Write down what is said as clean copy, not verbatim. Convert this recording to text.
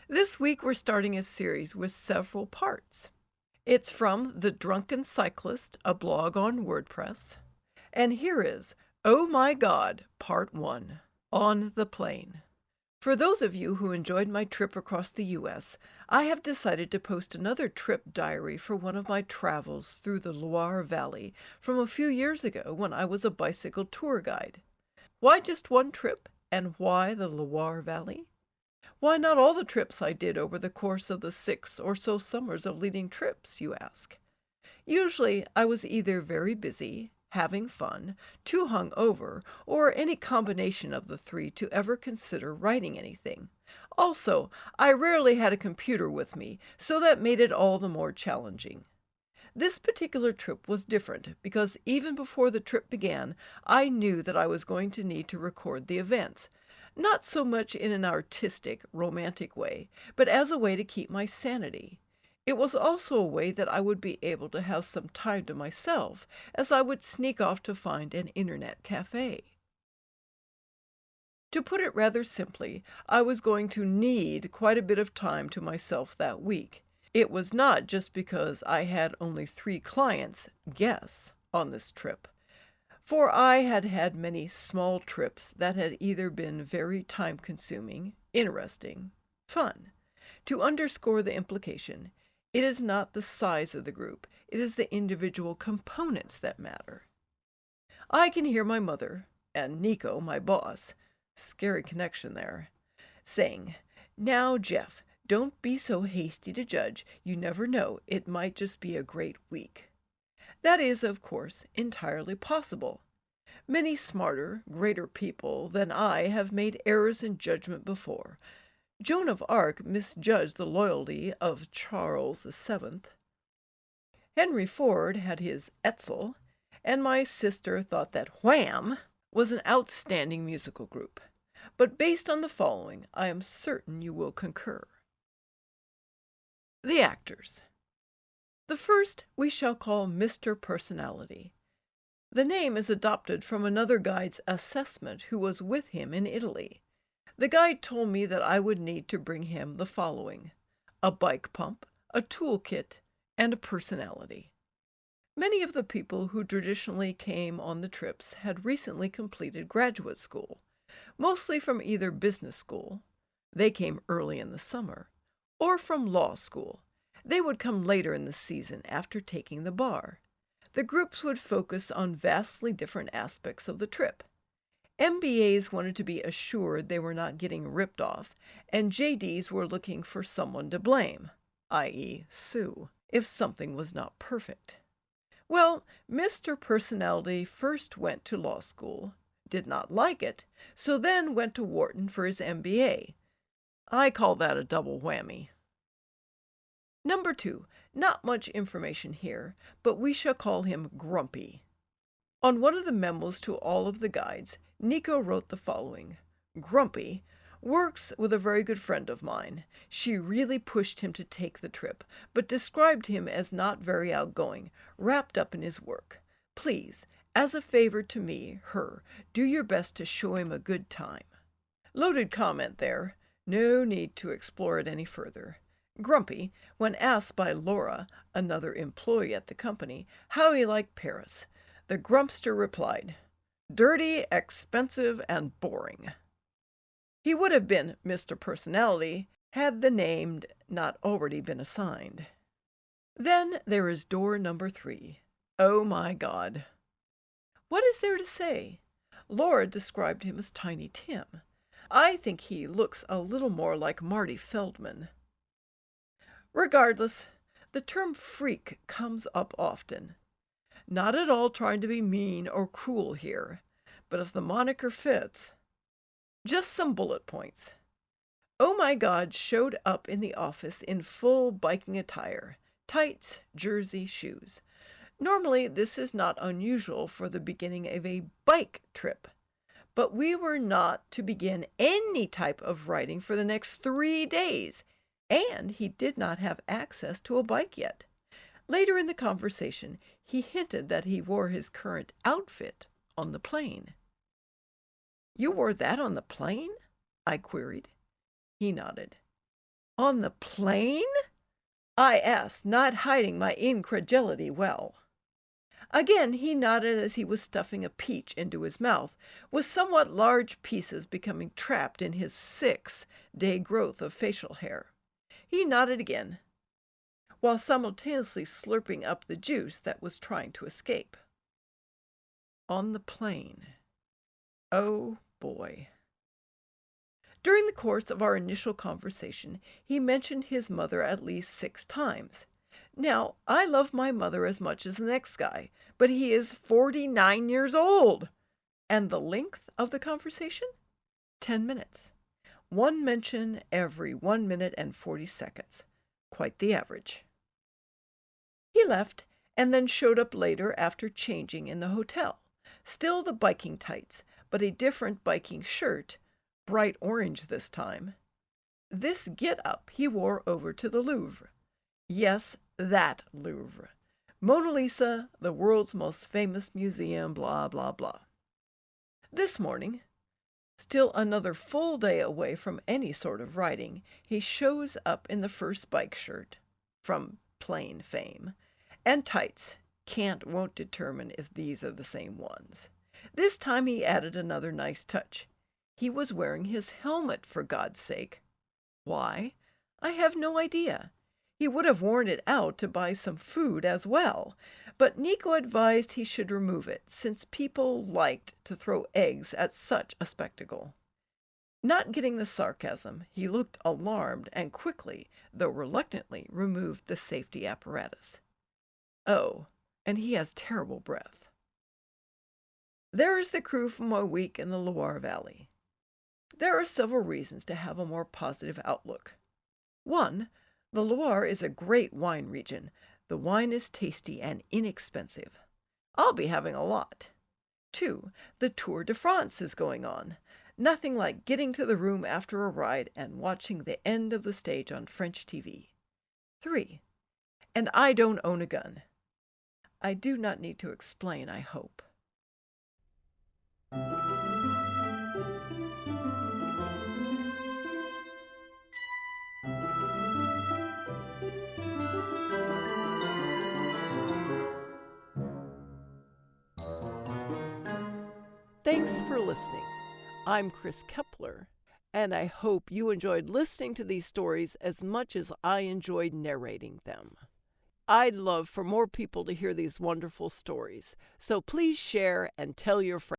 This week we're starting a series with several parts. It's from The Drunken Cyclist, a blog on WordPress. And here is Oh My God, Part 1, On the Plane. For those of you who enjoyed my trip across the U.S., I have decided to post another trip diary for one of my travels through the Loire Valley from a few years ago when I was a bicycle tour guide. Why just one trip, and why the Loire Valley? Why not all the trips I did over the course of the 6 or so summers of leading trips, you ask? Usually I was either very busy, having fun, too hung over, or any combination of the three to ever consider writing anything. Also, I rarely had a computer with me, so that made it all the more challenging. This particular trip was different because even before the trip began, I knew that I was going to need to record the events. Not so much in an artistic, romantic way, but as a way to keep my sanity. It was also a way that I would be able to have some time to myself, as I would sneak off to find an internet cafe. To put it rather simply, I was going to need quite a bit of time to myself that week. It was not just because I had only 3 clients, guess, on this trip. For I had had many small trips that had either been very time-consuming, interesting, fun. To underscore the implication, it is not the size of the group, it is the individual components that matter. I can hear my mother, and Nico, my boss, scary connection there, saying, "Now, Jeff, don't be so hasty to judge. You never know, it might just be a great week." That is, of course, entirely possible. Many smarter, greater people than I have made errors in judgment before. Joan of Arc misjudged the loyalty of Charles VII. Henry Ford had his Etzel, and my sister thought that Wham! Was an outstanding musical group. But based on the following, I am certain you will concur. The actors. The first we shall call Mr. Personality. The name is adopted from another guide's assessment who was with him in Italy. The guide told me that I would need to bring him the following: a bike pump, a toolkit, and a personality. Many of the people who traditionally came on the trips had recently completed graduate school, mostly from either business school — they came early in the summer — or from law school. They would come later in the season after taking the bar. The groups would focus on vastly different aspects of the trip. MBAs wanted to be assured they were not getting ripped off, and JDs were looking for someone to blame, i.e. Sue, if something was not perfect. Well, Mr. Personality first went to law school, did not like it, so then went to Wharton for his MBA. I call that a double whammy. Number 2, not much information here, but we shall call him Grumpy. On one of the memos to all of the guides, Nico wrote the following: Grumpy works with a very good friend of mine. She really pushed him to take the trip, but described him as not very outgoing, wrapped up in his work. Please, as a favor to me, her, do your best to show him a good time. Loaded comment there. No need to explore it any further. Grumpy, when asked by Laura, another employee at the company, how he liked Paris, the Grumpster replied, "Dirty, expensive, and boring." He would have been Mr. Personality had the name not already been assigned. Then there is door number 3. Oh my God. What is there to say? Laura described him as Tiny Tim. I think he looks a little more like Marty Feldman. Regardless, the term freak comes up often. Not at all trying to be mean or cruel here, but if the moniker fits. Just some bullet points. Oh my God showed up in the office in full biking attire, tights, jersey, shoes. Normally, this is not unusual for the beginning of a bike trip, but we were not to begin any type of riding for the next 3 days, and he did not have access to a bike yet. Later in the conversation, he hinted that he wore his current outfit on the plane. "You wore that on the plane?" I queried. He nodded. On the plain? I asked, not hiding my incredulity well. Again he nodded as he was stuffing a peach into his mouth, with somewhat large pieces becoming trapped in his 6-day growth of facial hair. He nodded again, while simultaneously slurping up the juice that was trying to escape. On the plain. Oh, boy. During the course of our initial conversation, he mentioned his mother at least 6 times. Now, I love my mother as much as the next guy, but he is 49 years old. And the length of the conversation? 10 minutes. One mention every 1 minute and 40 seconds. Quite the average. He left, and then showed up later after changing in the hotel. Still the biking tights, but a different biking shirt, bright orange this time. This get-up he wore over to the Louvre. Yes, that Louvre. Mona Lisa, the world's most famous museum, blah, blah, blah. This morning, still another full day away from any sort of riding, he shows up in the first bike shirt, from plain fame, and tights. Won't determine if these are the same ones. This time he added another nice touch. He was wearing his helmet, for God's sake. Why? I have no idea. He would have worn it out to buy some food as well, but Nico advised he should remove it, since people liked to throw eggs at such a spectacle. Not getting the sarcasm, he looked alarmed and quickly, though reluctantly, removed the safety apparatus. Oh, and he has terrible breath. There is the crew from my week in the Loire Valley. There are several reasons to have a more positive outlook. 1, the Loire is a great wine region. The wine is tasty and inexpensive. I'll be having a lot. 2, the Tour de France is going on. Nothing like getting to the room after a ride and watching the end of the stage on French TV. 3, and I don't own a gun. I do not need to explain, I hope. Thanks for listening. I'm Chris Kepler, and I hope you enjoyed listening to these stories as much as I enjoyed narrating them. I'd love for more people to hear these wonderful stories, so please share and tell your friends.